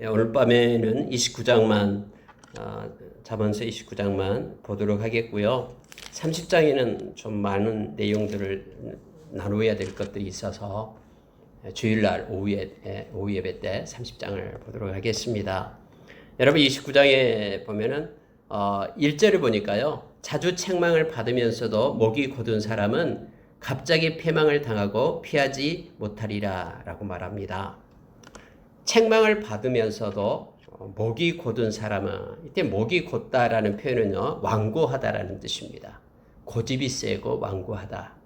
오늘 밤에는 29장만 잠언서 29장만 보도록 하겠고요. 30장에는 좀 많은 내용들을 나누어야 될 것들이 있어서 주일날 오후 예배 때 30장을 보도록 하겠습니다. 여러분 29장에 보면은 1절을 보니까요. 자주 책망을 받으면서도 목이 곧은 사람은 갑자기 패망을 당하고 피하지 못하리라 라고 말합니다. 책망을 받으면서도 목이 곧은 사람은, 이때 목이 곧다라는 표현은요, 완고하다라는 뜻입니다. 고집이 세고 완고하다.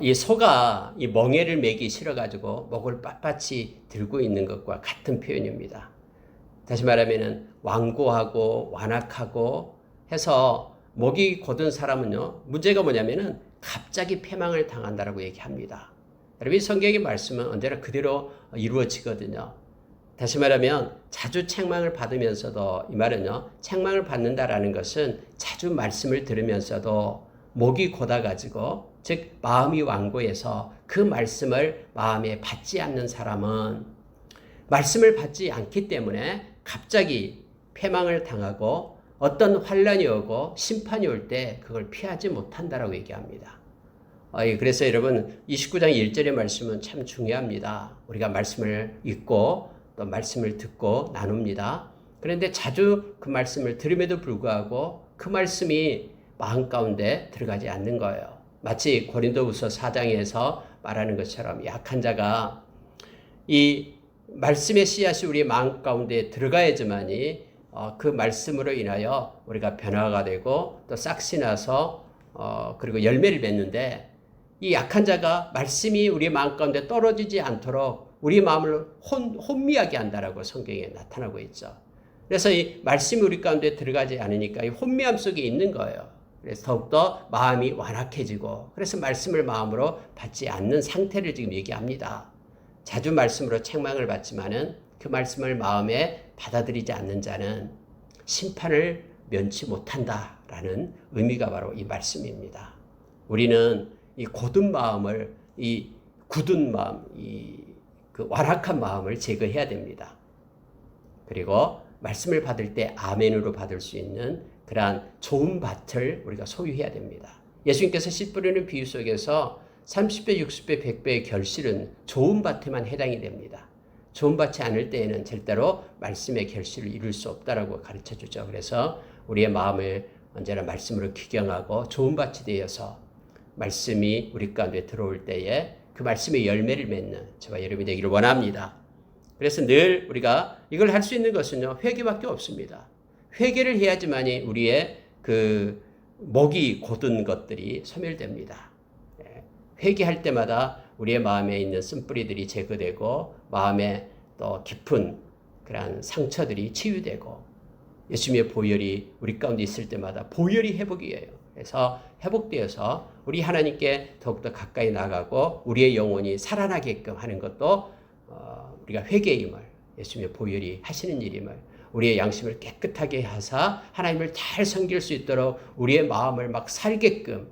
이 소가 이 멍에를 매기 싫어가지고 목을 빳빳이 들고 있는 것과 같은 표현입니다. 다시 말하면은 완고하고 완악하고 해서 목이 곧은 사람은요, 문제가 뭐냐면은 갑자기 패망을 당한다라고 얘기합니다. 여러분, 성경의 말씀은 언제나 그대로 이루어지거든요. 다시 말하면 자주 책망을 받으면서도, 이 말은요, 책망을 받는다라는 것은 자주 말씀을 들으면서도 목이 곧아가지고, 즉 마음이 완고해서 그 말씀을 마음에 받지 않는 사람은 말씀을 받지 않기 때문에 갑자기 패망을 당하고 어떤 환란이 오고 심판이 올 때 그걸 피하지 못한다라고 얘기합니다. 그래서 여러분 29장 1절의 말씀은 참 중요합니다. 우리가 말씀을 읽고 또 말씀을 듣고 나눕니다. 그런데 자주 그 말씀을 들음에도 불구하고 그 말씀이 마음 가운데 들어가지 않는 거예요. 마치 고린도후서 4장에서 말하는 것처럼 약한 자가 이 말씀의 씨앗이 우리 마음 가운데 들어가야지만이 그 말씀으로 인하여 우리가 변화가 되고 또 싹이 나서 그리고 열매를 맺는데, 이 약한 자가 말씀이 우리 마음 가운데 떨어지지 않도록 우리 마음을 혼미하게 한다라고 성경에 나타나고 있죠. 그래서 이 말씀이 우리 가운데 들어가지 않으니까 이 혼미함 속에 있는 거예요. 그래서 더욱더 마음이 완악해지고, 그래서 말씀을 마음으로 받지 않는 상태를 지금 얘기합니다. 자주 말씀으로 책망을 받지만은 그 말씀을 마음에 받아들이지 않는 자는 심판을 면치 못한다라는 의미가 바로 이 말씀입니다. 우리는 이 곧은 마음을, 이 굳은 마음, 그 완악한 마음을 제거해야 됩니다. 그리고 말씀을 받을 때 아멘으로 받을 수 있는 그러한 좋은 밭을 우리가 소유해야 됩니다. 예수님께서 씨 뿌리는 비유 속에서 30배, 60배, 100배의 결실은 좋은 밭에만 해당이 됩니다. 좋은 밭이 아닐 때에는 절대로 말씀의 결실을 이룰 수 없다라고 가르쳐 주죠. 그래서 우리의 마음을 언제나 말씀으로 기경하고 좋은 밭이 되어서 말씀이 우리 가운데 들어올 때에 그 말씀의 열매를 맺는 저와 여러분이 되기를 원합니다. 그래서 늘 우리가 이걸 할 수 있는 것은요, 회개밖에 없습니다. 회개를 해야지만이 우리의 그 목이 곧은 것들이 소멸됩니다. 회개할 때마다 우리의 마음에 있는 쓴뿌리들이 제거되고 마음에 또 깊은 그러한 상처들이 치유되고 예수님의 보혈이 우리 가운데 있을 때마다 보혈이 회복이에요. 그래서 회복되어서 우리 하나님께 더욱더 가까이 나가고 우리의 영혼이 살아나게끔 하는 것도 우리가 회개임을, 예수님의 보혈이 하시는 일임을, 우리의 양심을 깨끗하게 하사 하나님을 잘 섬길 수 있도록 우리의 마음을 막 살게끔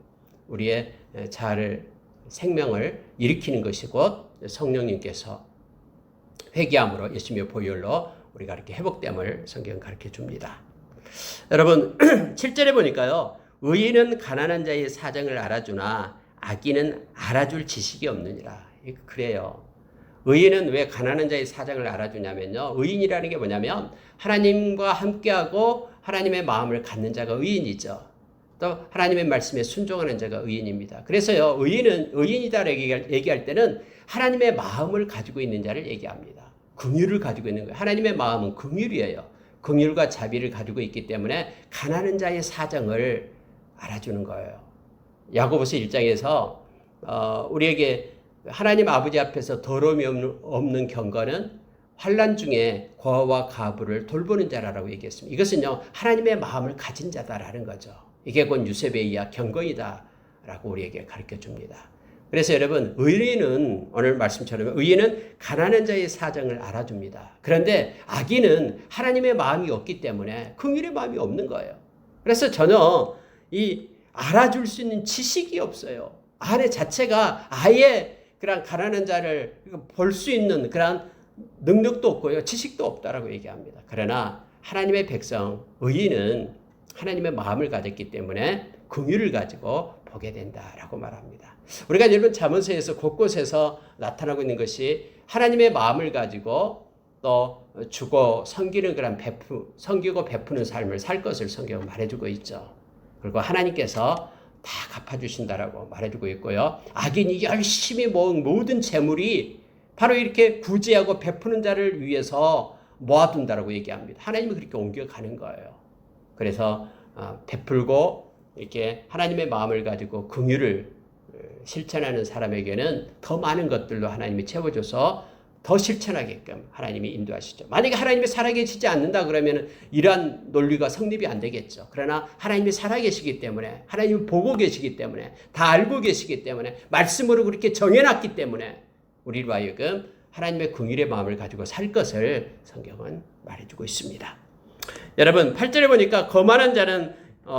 우리의 생명을 일으키는 것이 곧 성령님께서 회개함으로 예수님의 보혈로 우리가 이렇게 회복됨을 성경은 가르쳐 줍니다. 여러분 7절에 보니까요, 의인은 가난한 자의 사정을 알아주나 악인은 알아줄 지식이 없느니라. 그래요. 의인은 왜 가난한 자의 사정을 알아주냐면요, 의인이라는 게 뭐냐면 하나님과 함께하고 하나님의 마음을 갖는 자가 의인이죠. 또 하나님의 말씀에 순종하는 자가 의인입니다. 그래서요, 의인은 의인이다라고 얘기할 때는 하나님의 마음을 가지고 있는 자를 얘기합니다. 긍휼을 가지고 있는 거예요. 하나님의 마음은 긍휼이에요. 긍휼과 자비를 가지고 있기 때문에 가난한 자의 사정을 알아주는 거예요. 야고보서 1장에서 우리에게 하나님 아버지 앞에서 더러움이 없는 경건은 환난 중에 고아와 가부를 돌보는 자라고 얘기했습니다. 이것은요, 하나님의 마음을 가진 자다라는 거죠. 이게 곧 유세베이야 경건이다라고 우리에게 가르쳐 줍니다. 그래서 여러분, 의인은 오늘 말씀처럼 의인은 가난한 자의 사정을 알아줍니다. 그런데 악인은 하나님의 마음이 없기 때문에 긍휼의 마음이 없는 거예요. 그래서 전혀 알아줄 수 있는 지식이 없어요. 안에 자체가 아예 그런 가난한 자를 볼 수 있는 그런 능력도 없고요. 지식도 없다라고 얘기합니다. 그러나 하나님의 백성, 의인은 하나님의 마음을 가졌기 때문에 긍휼을 가지고 보게 된다라고 말합니다. 우리가 여러분 잠언서에서 곳곳에서 나타나고 있는 것이 하나님의 마음을 가지고 또 주고 섬기는 그런 섬기고 베푸는 삶을 살 것을 성경은 말해주고 있죠. 그리고 하나님께서 다 갚아주신다라고 말해주고 있고요. 악인이 열심히 모은 모든 재물이 바로 이렇게 구제하고 베푸는 자를 위해서 모아둔다라고 얘기합니다. 하나님은 그렇게 옮겨가는 거예요. 그래서 베풀고 이렇게 하나님의 마음을 가지고 긍휼을 실천하는 사람에게는 더 많은 것들로 하나님이 채워줘서 더 실천하게끔 하나님이 인도하시죠. 만약에 하나님이 살아계시지 않는다 그러면 이러한 논리가 성립이 안 되겠죠. 그러나 하나님이 살아계시기 때문에, 하나님이 보고 계시기 때문에, 다 알고 계시기 때문에, 말씀으로 그렇게 정해놨기 때문에 우리로 하여금 하나님의 긍휼의 마음을 가지고 살 것을 성경은 말해주고 있습니다. 여러분 8절에 보니까 거만한 자는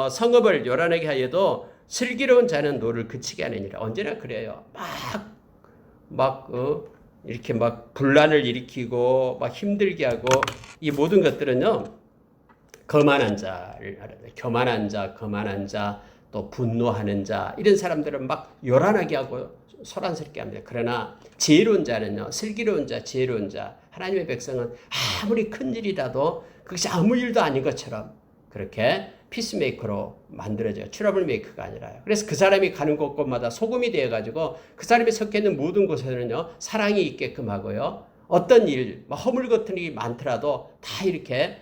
성읍을 요란하게 하여도 슬기로운 자는 노를 그치게 하느니라. 언제나 그래요. 이렇게 분란을 일으키고 힘들게 하고 이 모든 것들은요, 거만한 자를 말합니다. 거만한 자, 또 분노하는 자, 이런 사람들은 요란하게 하고 소란스럽게 합니다. 그러나 지혜로운 자는요, 슬기로운 자, 지혜로운 자, 하나님의 백성은 아무리 큰 일이라도 그것이 아무 일도 아닌 것처럼 그렇게 피스메이커로 만들어져요. 트러블 메이커가 아니라요. 그래서 그 사람이 가는 곳곳마다 소금이 되어가지고 그 사람이 섞여 있는 모든 곳에는요, 사랑이 있게끔 하고요. 어떤 일, 허물 같은 일이 많더라도 다 이렇게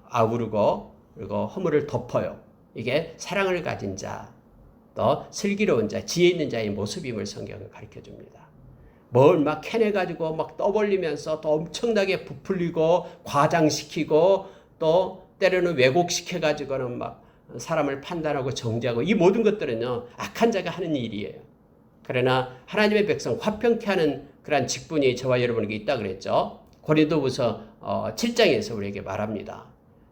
아우르고 그리고 허물을 덮어요. 이게 사랑을 가진 자, 또 슬기로운 자, 지혜 있는 자의 모습임을 성경은 가르쳐 줍니다. 뭘 캐내가지고 떠벌리면서 또 엄청나게 부풀리고 과장시키고 또 때로는 왜곡시켜가지고는 사람을 판단하고 정죄하고 이 모든 것들은요, 악한 자가 하는 일이에요. 그러나 하나님의 백성 화평케 하는 그러한 직분이 저와 여러분에게 있다 그랬죠. 고린도후서 7장에서 우리에게 말합니다.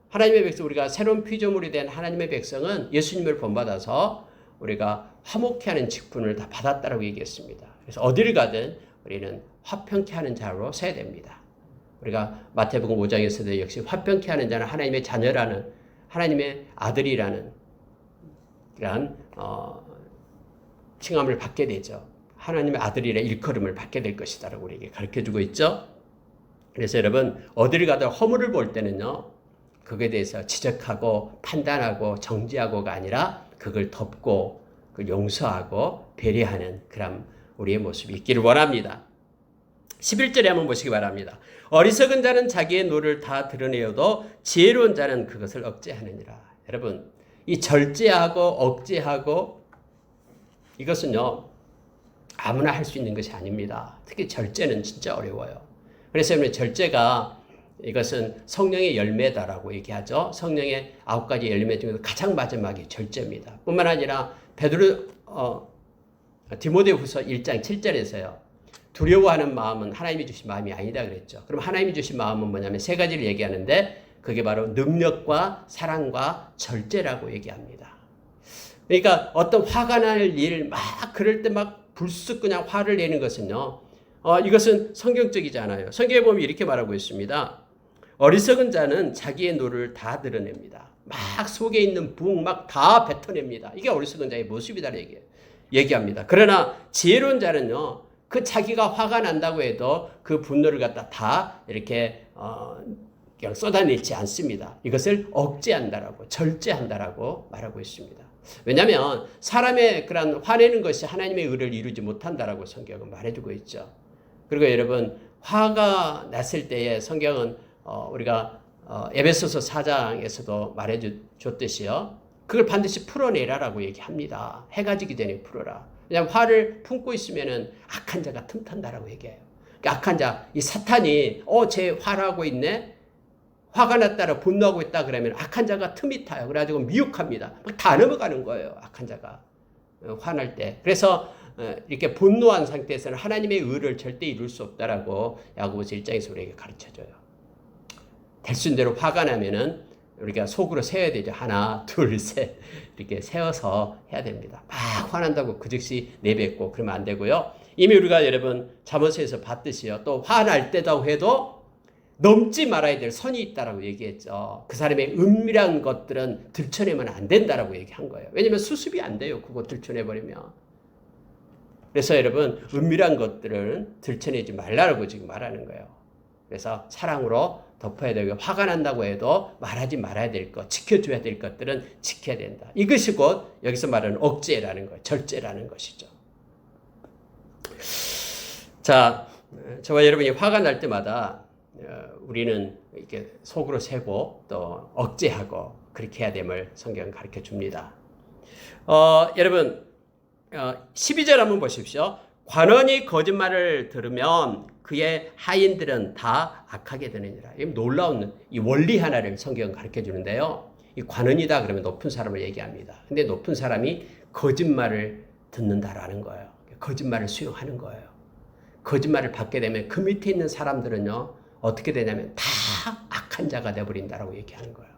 하나님의 백성, 우리가 새로운 피조물이 된 하나님의 백성은 예수님을 본받아서 우리가 화목케 하는 직분을 다 받았다라고 얘기했습니다. 그래서 어디를 가든 우리는 화평케 하는 자로 서야 됩니다. 우리가 마태복음 5장에서도 역시 화평케 하는 자는 하나님의 자녀라는, 하나님의 아들이라는 그런 칭함을 받게 되죠. 하나님의 아들이라 일컬음을 받게 될 것이다라고 우리에게 가르쳐주고 있죠. 그래서 여러분 어디를 가도 허물을 볼 때는요, 그거에 대해서 지적하고 판단하고 정죄하고가 아니라 그걸 덮고 용서하고 배려하는 그런 우리의 모습이 있기를 원합니다. 11절에 한번 보시기 바랍니다. 어리석은 자는 자기의 노를 다 드러내어도 지혜로운 자는 그것을 억제하느니라. 여러분, 이 절제하고 억제하고 이것은요, 아무나 할 수 있는 것이 아닙니다. 특히 절제는 진짜 어려워요. 그래서 절제가 이것은 성령의 열매다라고 얘기하죠. 성령의 9가지 열매 중에서 가장 마지막이 절제입니다. 뿐만 아니라 디모데후서 1장 7절에서요. 두려워하는 마음은 하나님이 주신 마음이 아니다 그랬죠. 그럼 하나님이 주신 마음은 뭐냐면 세 가지를 얘기하는데 그게 바로 능력과 사랑과 절제라고 얘기합니다. 그러니까 어떤 화가 날 일 그럴 때 불쑥 그냥 화를 내는 것은요. 이것은 성경적이지 않아요. 성경에 보면 이렇게 말하고 있습니다. 어리석은 자는 자기의 노를 다 드러냅니다. 속에 있는 붕 다 뱉어냅니다. 이게 어리석은 자의 모습이다 얘기합니다. 그러나 지혜로운 자는요, 그 자기가 화가 난다고 해도 그 분노를 갖다 다 이렇게 그냥 쏟아내지 않습니다. 이것을 억제한다라고, 절제한다라고 말하고 있습니다. 왜냐하면 사람의 그런 화내는 것이 하나님의 의를 이루지 못한다라고 성경은 말해주고 있죠. 그리고 여러분 화가 났을 때에 성경은 우리가 에베소서 4장에서도 말해줬듯이요. 그걸 반드시 풀어내라라고 얘기합니다. 해가 지기 전에 풀어라. 그냥 화를 품고 있으면은 악한 자가 틈탄다라고 얘기해요. 그러니까 악한 자, 이 사탄이 쟤 화나고 있네. 화가 났다라 분노하고 있다 그러면 악한 자가 틈이 타요. 그래가지고 미혹합니다. 다 넘어가는 거예요. 악한 자가 화날 때. 그래서 이렇게 분노한 상태에서는 하나님의 의를 절대 이룰 수 없다라고 야고보서 1장에서 우리에게 가르쳐줘요. 될순대로 화가 나면은 우리가 속으로 세어야 되죠. 하나, 둘, 셋 이렇게 세어서 해야 됩니다. 막 화난다고 그 즉시 내뱉고 그러면 안 되고요. 이미 우리가 여러분 잠언서에서 봤듯이요. 또 화날 때라고 해도 넘지 말아야 될 선이 있다라고 얘기했죠. 그 사람의 은밀한 것들은 들춰내면 안 된다라고 얘기한 거예요. 왜냐하면 수습이 안 돼요. 그거 들춰내버리면. 그래서 여러분 은밀한 것들을 들춰내지 말라고 지금 말하는 거예요. 그래서 사랑으로 덮어야 되고 화가 난다고 해도 말하지 말아야 될 것, 지켜줘야 될 것들은 지켜야 된다. 이것이 곧 여기서 말하는 억제라는 거예요. 절제라는 것이죠. 자, 저와 여러분이 화가 날 때마다 우리는 이렇게 속으로 세고 또 억제하고 그렇게 해야 됨을 성경은 가르쳐 줍니다. 여러분 12절 한번 보십시오. 관원이 거짓말을 들으면 그의 하인들은 다 악하게 되느니라. 이 놀라운 이 원리 하나를 성경은 가르쳐 주는데요. 이 관원이다 그러면 높은 사람을 얘기합니다. 근데 높은 사람이 거짓말을 듣는다라는 거예요. 거짓말을 수용하는 거예요. 거짓말을 받게 되면 그 밑에 있는 사람들은요. 어떻게 되냐면 다 악한 자가 되어버린다라고 얘기하는 거예요.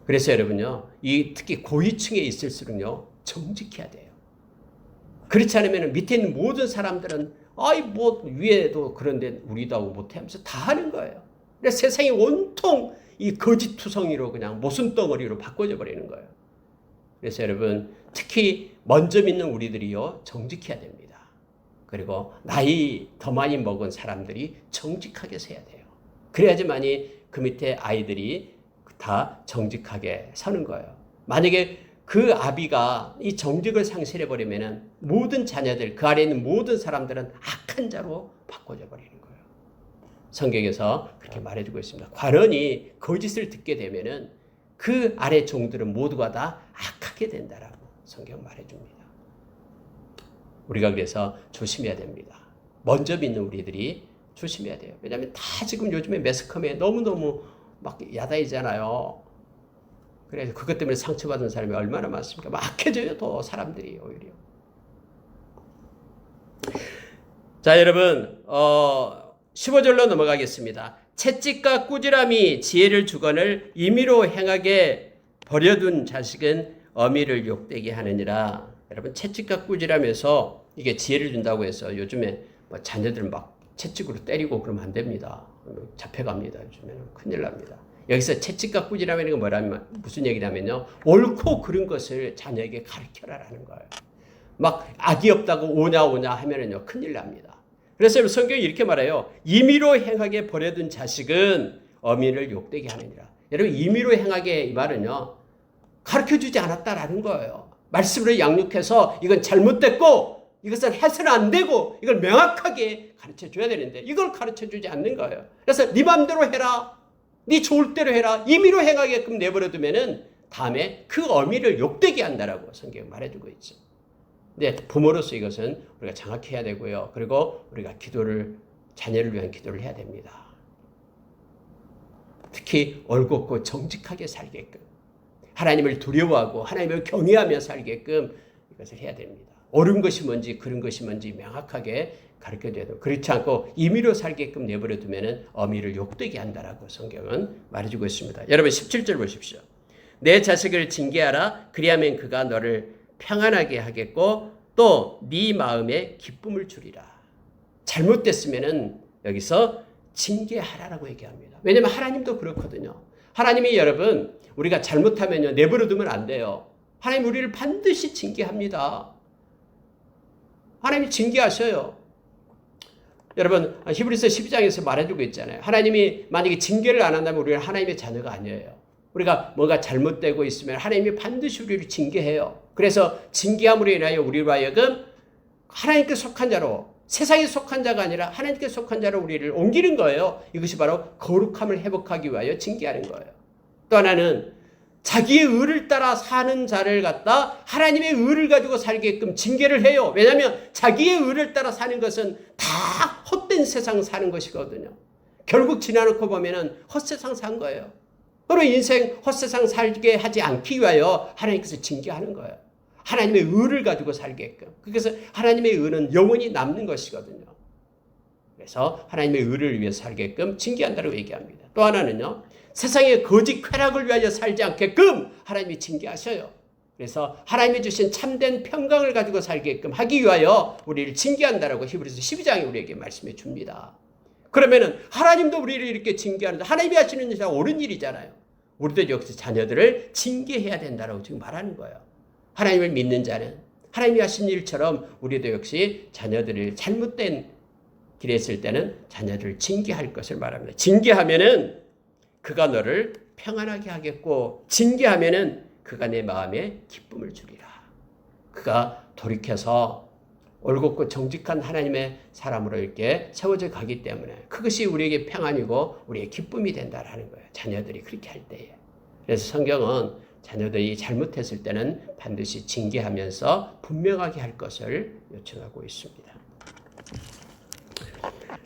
그래서 여러분요. 이 특히 고위층에 있을수록요. 정직해야 돼요. 그렇지 않으면 밑에 있는 모든 사람들은 아이 뭐 위에도 그런데 우리도 하고 못해 하면서 다 하는 거예요. 그래서 세상이 온통 이 거짓투성이로 그냥 모순덩어리로 바꿔져 버리는 거예요. 그래서 여러분 특히 먼저 믿는 우리들이요 정직해야 됩니다. 그리고 나이 더 많이 먹은 사람들이 정직하게 서야 돼요. 그래야지만이 그 밑에 아이들이 다 정직하게 서는 거예요. 만약에 그 아비가 이 정직을 상실해 버리면은 모든 자녀들, 그 아래에 있는 모든 사람들은 악한 자로 바꿔져 버리는 거예요. 성경에서 그렇게 말해주고 있습니다. 관원이 거짓을 듣게 되면은 그 아래 종들은 모두가 다 악하게 된다라고 성경 말해줍니다. 우리가 그래서 조심해야 됩니다. 먼저 믿는 우리들이 조심해야 돼요. 왜냐하면 다 지금 요즘에 매스컴에 너무너무 막 야단이잖아요. 그래서 그것 때문에 상처받은 사람이 얼마나 많습니까? 막 악해져요, 더 사람들이 오히려. 자, 여러분, 15절로 넘어가겠습니다. 채찍과 꾸지람이 지혜를 주거늘 임의로 행하게 버려둔 자식은 어미를 욕되게 하느니라. 여러분, 채찍과 꾸지람에서 이게 지혜를 준다고 해서 요즘에 뭐 자녀들 막 채찍으로 때리고 그러면 안 됩니다. 잡혀갑니다. 요즘에는 큰일 납니다. 여기서 채찍과 꾸지람이라는 건 뭐라면 무슨 얘기냐면요. 옳고 그른 것을 자녀에게 가르쳐라라는 거예요. 막 악이 없다고 오냐 하면은요 큰일 납니다. 그래서 성경이 이렇게 말해요. 임의로 행하게 버려둔 자식은 어미를 욕되게 하느니라. 여러분 임의로 행하게 이 말은요 가르쳐주지 않았다라는 거예요. 말씀으로 양육해서 이건 잘못됐고 이것은 해서는 안 되고 이걸 명확하게 가르쳐줘야 되는데 이걸 가르쳐주지 않는 거예요. 그래서 네 맘대로 해라. 네 좋을 대로 해라. 임의로 행하게끔 내버려두면은 다음에 그 어미를 욕되게 한다라고 성경 말해주고 있죠. 근데 부모로서 이것은 우리가 정확히 해야 되고요. 그리고 우리가 자녀를 위한 기도를 해야 됩니다. 특히 올곧고 정직하게 살게끔 하나님을 두려워하고 하나님을 경외하며 살게끔 이것을 해야 됩니다. 옳은 것이 뭔지 그른 것이 뭔지 명확하게 가르쳐줘야 돼요. 그렇지 않고 임의로 살게끔 내버려두면 어미를 욕되게 한다라고 성경은 말해주고 있습니다. 여러분 17절 보십시오. 내 자식을 징계하라. 그리하면 그가 너를 평안하게 하겠고 또 네 마음에 기쁨을 주리라. 잘못됐으면은 여기서 징계하라라고 얘기합니다. 왜냐하면 하나님도 그렇거든요. 하나님이 여러분 우리가 잘못하면요 내버려두면 안 돼요. 하나님 우리를 반드시 징계합니다. 하나님이 징계하셔요. 여러분 히브리서 12장에서 말해주고 있잖아요. 하나님이 만약에 징계를 안 한다면 우리는 하나님의 자녀가 아니에요. 우리가 뭔가 잘못되고 있으면 하나님이 반드시 우리를 징계해요. 그래서 징계함으로 인하여 우리로 하여금 하나님께 속한 자로 세상에 속한 자가 아니라 하나님께 속한 자로 우리를 옮기는 거예요. 이것이 바로 거룩함을 회복하기 위하여 징계하는 거예요. 또 하나는 자기의 의를 따라 사는 자를 갖다 하나님의 의를 가지고 살게끔 징계를 해요. 왜냐하면 자기의 의를 따라 사는 것은 다 헛된 세상 사는 것이거든요. 결국 지나놓고 보면은 헛세상 산 거예요. 그리고 인생 헛세상 살게 하지 않기 위하여 하나님께서 징계하는 거예요. 하나님의 의를 가지고 살게끔. 그래서 하나님의 의는 영원히 남는 것이거든요. 그래서 하나님의 의를 위해서 살게끔 징계한다고 얘기합니다. 또 하나는요. 세상의 거짓 쾌락을 위하여 살지 않게끔 하나님이 징계하셔요. 그래서 하나님이 주신 참된 평강을 가지고 살게끔 하기 위하여 우리를 징계한다라고 히브리서 12장에 우리에게 말씀해 줍니다. 그러면은 하나님도 우리를 이렇게 징계하는데 하나님이 하시는 일이 옳은 일이잖아요. 우리도 역시 자녀들을 징계해야 된다라고 지금 말하는 거예요. 하나님을 믿는 자는 하나님이 하신 일처럼 우리도 역시 자녀들을 잘못된 길에 있을 때는 자녀들을 징계할 것을 말합니다. 징계하면은 그가 너를 평안하게 하겠고 징계하면은 그가 내 마음에 기쁨을 주리라. 그가 돌이켜서 올곧고 정직한 하나님의 사람으로 이렇게 세워져 가기 때문에 그것이 우리에게 평안이고 우리의 기쁨이 된다라는 거예요. 자녀들이 그렇게 할 때에. 그래서 성경은 자녀들이 잘못했을 때는 반드시 징계하면서 분명하게 할 것을 요청하고 있습니다.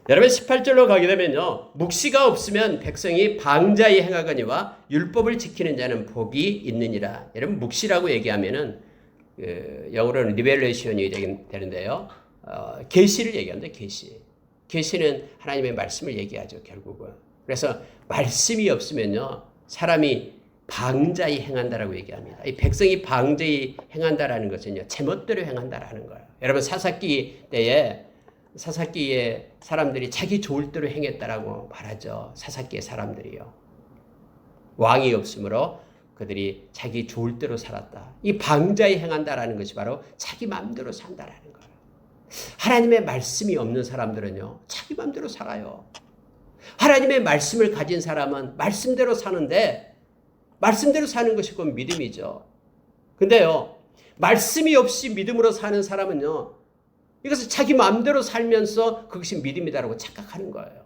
여러분 18절로 가게 되면요. 묵시가 없으면 백성이 방자히 행하거니와 율법을 지키는 자는 복이 있느니라. 여러분 묵시라고 얘기하면은 영어로는 리벨레이션이 되는데요. 계시를 얘기합니다. 계시는 하나님의 말씀을 얘기하죠. 결국은. 그래서 말씀이 없으면요. 사람이 방자히 행한다라고 얘기합니다. 이 백성이 방자히 행한다라는 것은요. 제멋대로 행한다라는 거예요. 여러분 사사기 때에 사사기의 사람들이 자기 좋을 대로 행했다라고 말하죠. 사사기의 사람들이요. 왕이 없으므로 그들이 자기 좋을 대로 살았다. 이 방자히 행한다라는 것이 바로 자기 마음대로 산다라는 거예요. 하나님의 말씀이 없는 사람들은요. 자기 마음대로 살아요. 하나님의 말씀을 가진 사람은 말씀대로 사는데 말씀대로 사는 것이 곧 믿음이죠. 근데요. 말씀이 없이 믿음으로 사는 사람은요. 이것을 자기 마음대로 살면서 그것이 믿음이다라고 착각하는 거예요.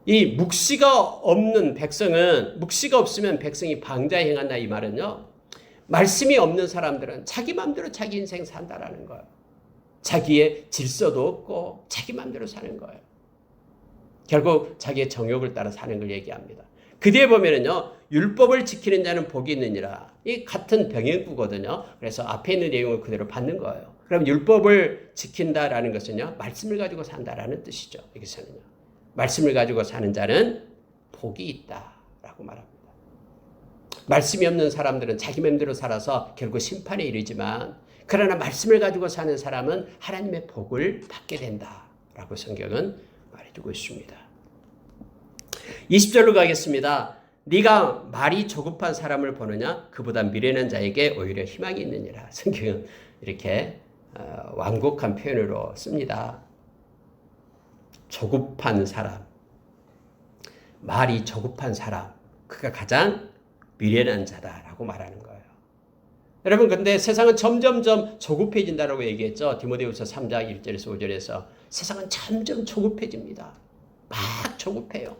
이 묵시가 없는 백성은 묵시가 없으면 백성이 방자히 행한다 이 말은요. 말씀이 없는 사람들은 자기 마음대로 자기 인생 산다라는 거예요. 자기의 질서도 없고 자기 마음대로 사는 거예요. 결국 자기의 정욕을 따라 사는 걸 얘기합니다. 그 뒤에 보면은요. 율법을 지키는 자는 복이 있느니라. 이 같은 병행구거든요. 그래서 앞에 있는 내용을 그대로 받는 거예요. 그럼 율법을 지킨다라는 것은요. 말씀을 가지고 산다라는 뜻이죠. 여기서는요. 말씀을 가지고 사는 자는 복이 있다라고 말합니다. 말씀이 없는 사람들은 자기 마음대로 살아서 결국 심판에 이르지만 그러나 말씀을 가지고 사는 사람은 하나님의 복을 받게 된다라고 성경은 말해주고 있습니다. 20절로 가겠습니다. 네가 말이 조급한 사람을 보느냐? 그보다 미련한 자에게 오히려 희망이 있느니라. 성경은 이렇게 완곡한 표현으로 씁니다. 조급한 사람, 말이 조급한 사람, 그가 가장 미련한 자다라고 말하는 거예요. 여러분 근데 세상은 점점점 조급해진다라고 얘기했죠. 디모데후서 3장 1절에서 5절에서 세상은 점점 조급해집니다. 막 조급해요.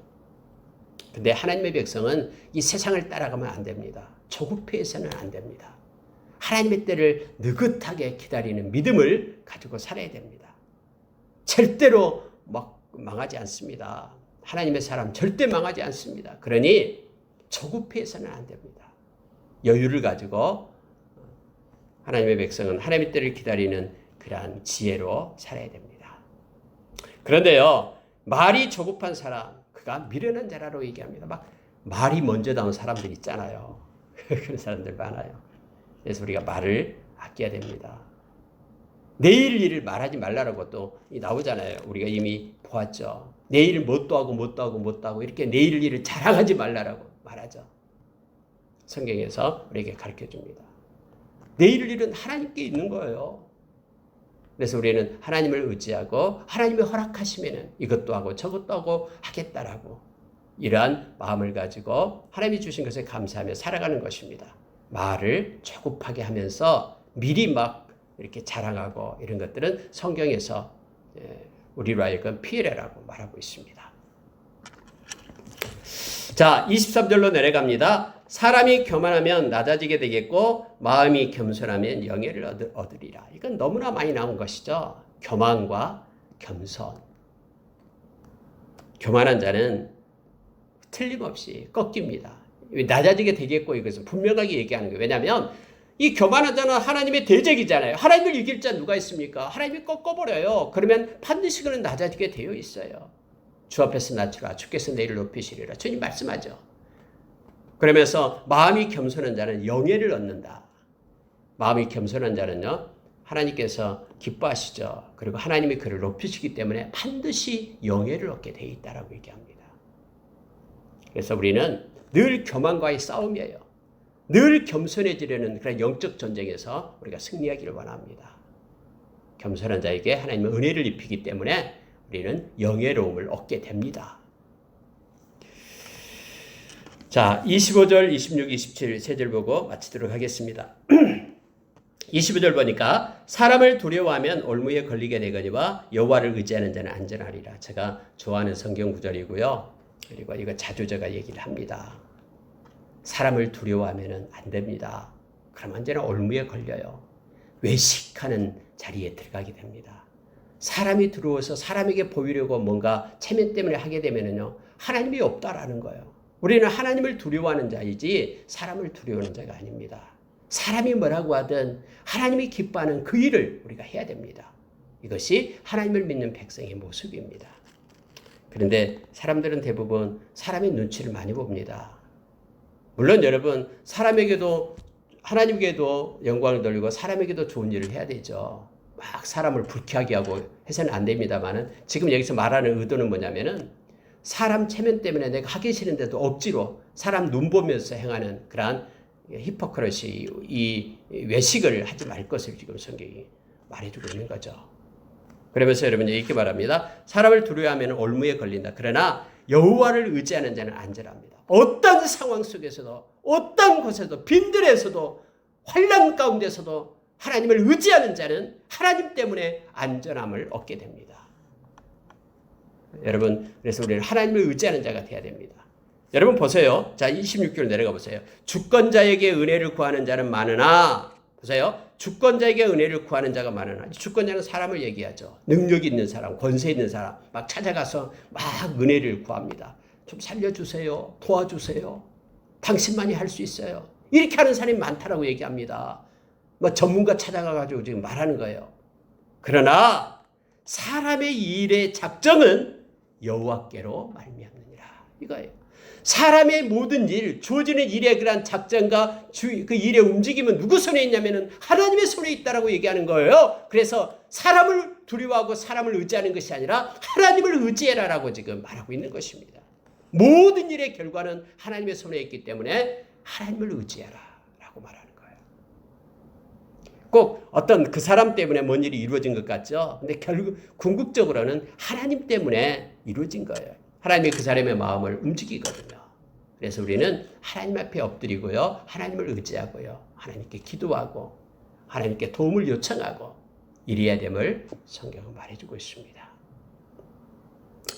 근데 하나님의 백성은 이 세상을 따라가면 안 됩니다. 조급해서는 안 됩니다. 하나님의 때를 느긋하게 기다리는 믿음을 가지고 살아야 됩니다. 절대로 망하지 않습니다. 하나님의 사람 절대 망하지 않습니다. 그러니 조급해서는 안 됩니다. 여유를 가지고 하나님의 백성은 하나님의 때를 기다리는 그러한 지혜로 살아야 됩니다. 그런데요. 말이 조급한 사람, 그가 미련한 자라고 얘기합니다. 막 말이 먼저 나온 사람들 있잖아요. 그런 사람들 많아요. 그래서 우리가 말을 아껴야 됩니다. 내일 일을 말하지 말라고 또 나오잖아요. 우리가 이미 보았죠. 내일 뭣도 하고 이렇게 내일 일을 자랑하지 말라고 말하죠. 성경에서 우리에게 가르쳐 줍니다. 내일 일은 하나님께 있는 거예요. 그래서 우리는 하나님을 의지하고 하나님이 허락하시면 이것도 하고 저것도 하고 하겠다라고 이러한 마음을 가지고 하나님이 주신 것에 감사하며 살아가는 것입니다. 말을 조급하게 하면서 미리 막 이렇게 자랑하고 이런 것들은 성경에서 우리로 하여금 피해라고 말하고 있습니다. 자, 23절로 내려갑니다. 사람이 교만하면 낮아지게 되겠고 마음이 겸손하면 영예를 얻으리라. 이건 너무나 많이 나온 것이죠. 교만과 겸손. 교만한 자는 틀림없이 꺾입니다. 낮아지게 되겠고 이것은 분명하게 얘기하는 거예요. 왜냐하면 이 교만한 자는 하나님의 대적이잖아요. 하나님을 이길 자 누가 있습니까? 하나님이 꺾어버려요. 그러면 반드시 그는 낮아지게 되어 있어요. 주 앞에서 낮추라. 주께서 내를 높이시리라. 주님 말씀하죠. 그러면서 마음이 겸손한 자는 영예를 얻는다. 마음이 겸손한 자는요, 하나님께서 기뻐하시죠. 그리고 하나님이 그를 높이시기 때문에 반드시 영예를 얻게 되어 있다라고 얘기합니다. 그래서 우리는 늘 교만과의 싸움이에요. 늘 겸손해지려는 그런 영적 전쟁에서 우리가 승리하기를 원합니다. 겸손한 자에게 하나님은 은혜를 입히기 때문에 우리는 영예로움을 얻게 됩니다. 자, 25절, 26, 27 세 절 보고 마치도록 하겠습니다. 25절 보니까 사람을 두려워하면 올무에 걸리게 되거니와 여호와를 의지하는 자는 안전하리라. 제가 좋아하는 성경 구절이고요. 그리고 이거 자주 제가 얘기를 합니다. 사람을 두려워하면 안 됩니다. 그럼 언제나 올무에 걸려요. 외식하는 자리에 들어가게 됩니다. 사람이 들어와서 사람에게 보이려고 뭔가 체면 때문에 하게 되면요, 하나님이 없다라는 거예요. 우리는 하나님을 두려워하는 자이지 사람을 두려워하는 자가 아닙니다. 사람이 뭐라고 하든 하나님이 기뻐하는 그 일을 우리가 해야 됩니다. 이것이 하나님을 믿는 백성의 모습입니다. 그런데 사람들은 대부분 사람의 눈치를 많이 봅니다. 물론 여러분, 사람에게도 하나님께도 영광을 돌리고 사람에게도 좋은 일을 해야 되죠. 막 사람을 불쾌하게 하고 해서는 안 됩니다만은, 지금 여기서 말하는 의도는 뭐냐면은 사람 체면 때문에 내가 하기 싫은데도 억지로 사람 눈 보면서 행하는 그러한 히포크러시, 이 외식을 하지 말 것을 지금 성경이 말해주고 있는 거죠. 그러면서 여러분 이렇게 말합니다. 사람을 두려워하면 올무에 걸린다. 그러나 여호와를 의지하는 자는 안전합니다. 어떤 상황 속에서도, 어떤 곳에도, 빈들에서도, 환난 가운데서도 하나님을 의지하는 자는 하나님 때문에 안전함을 얻게 됩니다. 여러분, 그래서 우리는 하나님을 의지하는 자가 되어야 됩니다. 여러분 보세요. 자, 26절 내려가 보세요. 주권자에게 은혜를 구하는 자는 많으나, 보세요. 주권자에게 은혜를 구하는 자가 많으나, 주권자는 사람을 얘기하죠. 능력 있는 사람, 권세 있는 사람, 막 찾아가서 막 은혜를 구합니다. 좀 살려주세요. 도와주세요. 당신만이 할 수 있어요. 이렇게 하는 사람이 많다라고 얘기합니다. 뭐 전문가 찾아가가지고 지금 말하는 거예요. 그러나 사람의 일의 작정은 여호와께로 말미암느니라. 이거예요. 사람의 모든 일, 주어지는 일의 그런 작전과 그 일의 움직임은 누구 손에 있냐면은 하나님의 손에 있다라고 얘기하는 거예요. 그래서 사람을 두려워하고 사람을 의지하는 것이 아니라 하나님을 의지해라라고 지금 말하고 있는 것입니다. 모든 일의 결과는 하나님의 손에 있기 때문에 하나님을 의지해라라고 말하는 거예요. 꼭 어떤 그 사람 때문에 뭔 일이 이루어진 것 같죠? 근데 결국 궁극적으로는 하나님 때문에 이루어진 거예요. 하나님이 그 사람의 마음을 움직이거든요. 그래서 우리는 하나님 앞에 엎드리고요. 하나님을 의지하고요. 하나님께 기도하고 하나님께 도움을 요청하고 이래야 됨을 성경은 말해주고 있습니다.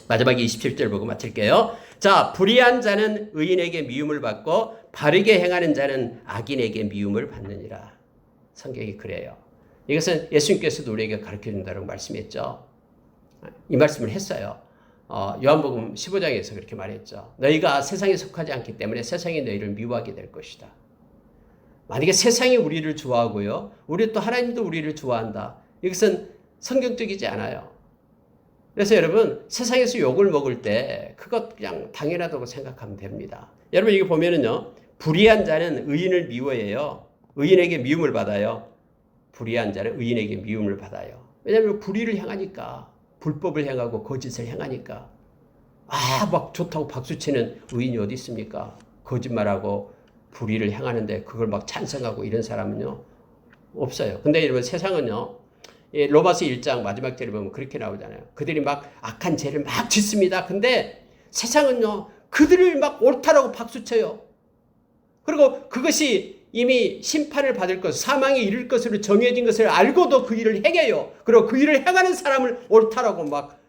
마지막에 27절 보고 마칠게요. 자, 불의한 자는 의인에게 미움을 받고 바르게 행하는 자는 악인에게 미움을 받느니라. 성경이 그래요. 이것은 예수님께서도 우리에게 가르쳐준다고 말씀했죠. 이 말씀을 했어요. 요한복음 15장에서 그렇게 말했죠. 너희가 세상에 속하지 않기 때문에 세상이 너희를 미워하게 될 것이다. 만약에 세상이 우리를 좋아하고요, 우리 또 하나님도 우리를 좋아한다. 이것은 성경적이지 않아요. 그래서 여러분, 세상에서 욕을 먹을 때 그것 그냥 당연하다고 생각하면 됩니다. 여러분 이거 보면은요, 불의한 자는 의인을 미워해요. 의인에게 미움을 받아요. 불의한 자는 의인에게 미움을 받아요. 왜냐하면 불의를 행하니까, 불법을 행하고 거짓을 행하니까. 막 좋다고 박수치는 의인이 어디 있습니까? 거짓말하고 불의를 행하는데 그걸 막 찬성하고 이런 사람은요, 없어요. 근데 여러분 세상은요, 로마서 1장 마지막 절에 보면 그렇게 나오잖아요. 그들이 막 악한 죄를 막 짓습니다. 근데 세상은요, 그들을 막 옳다라고 박수쳐요. 그리고 그것이 이미 심판을 받을 것, 사망에 이를 것으로 정해진 것을 알고도 그 일을 행해요. 그리고 그 일을 행하는 사람을 옳다라고 막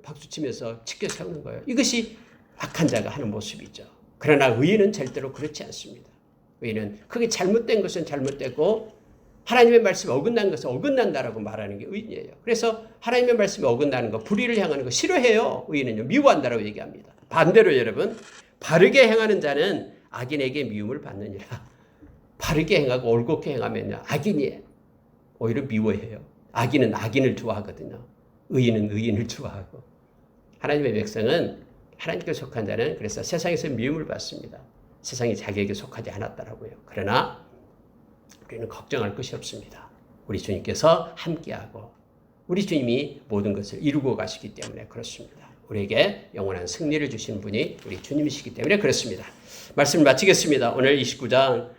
박수치면서 치켜 세우는 거예요. 이것이 악한 자가 하는 모습이죠. 그러나 의인은 절대로 그렇지 않습니다. 의인은 그게 잘못된 것은 잘못되고 하나님의 말씀에 어긋난 것은 어긋난다라고 말하는 게 의인이에요. 그래서 하나님의 말씀에 어긋나는 거, 불의를 행하는 거 싫어해요. 의인은요, 미워한다라고 얘기합니다. 반대로 여러분, 바르게 행하는 자는 악인에게 미움을 받느니라. 바르게 행하고 올곧게 행하면요, 악인이 오히려 미워해요. 악인은 악인을 좋아하거든요. 의인은 의인을 좋아하고. 하나님의 백성은 하나님께 속한 자는 그래서 세상에서 미움을 받습니다. 세상이 자기에게 속하지 않았더라고요. 그러나 우리는 걱정할 것이 없습니다. 우리 주님께서 함께하고 우리 주님이 모든 것을 이루고 가시기 때문에 그렇습니다. 우리에게 영원한 승리를 주신 분이 우리 주님이시기 때문에 그렇습니다. 말씀을 마치겠습니다. 오늘 29장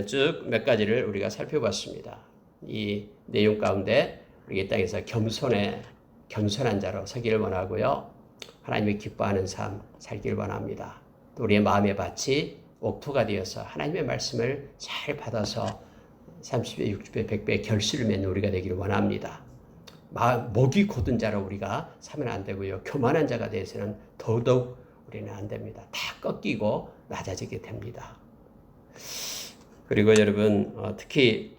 쭉 몇 가지를 우리가 살펴봤습니다. 이 내용 가운데 우리 이 땅에서 겸손한 자로 서기를 원하고요. 하나님이 기뻐하는 삶 살기를 원합니다. 또 우리의 마음의 밭이 옥토가 되어서 하나님의 말씀을 잘 받아서 30배, 60배, 100배 결실을 맺는 우리가 되기를 원합니다. 목이 곧은 자로 우리가 사면 안 되고요. 교만한 자가 되어서는 더더욱 우리는 안 됩니다. 다 꺾이고 낮아지게 됩니다. 그리고 여러분 특히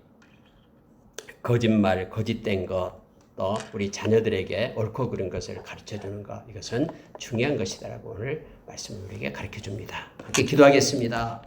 거짓말, 거짓된 것, 또 우리 자녀들에게 옳고 그른 것을 가르쳐주는 것, 이것은 중요한 것이다라고 오늘 말씀을 우리에게 가르쳐줍니다. 함께 기도하겠습니다.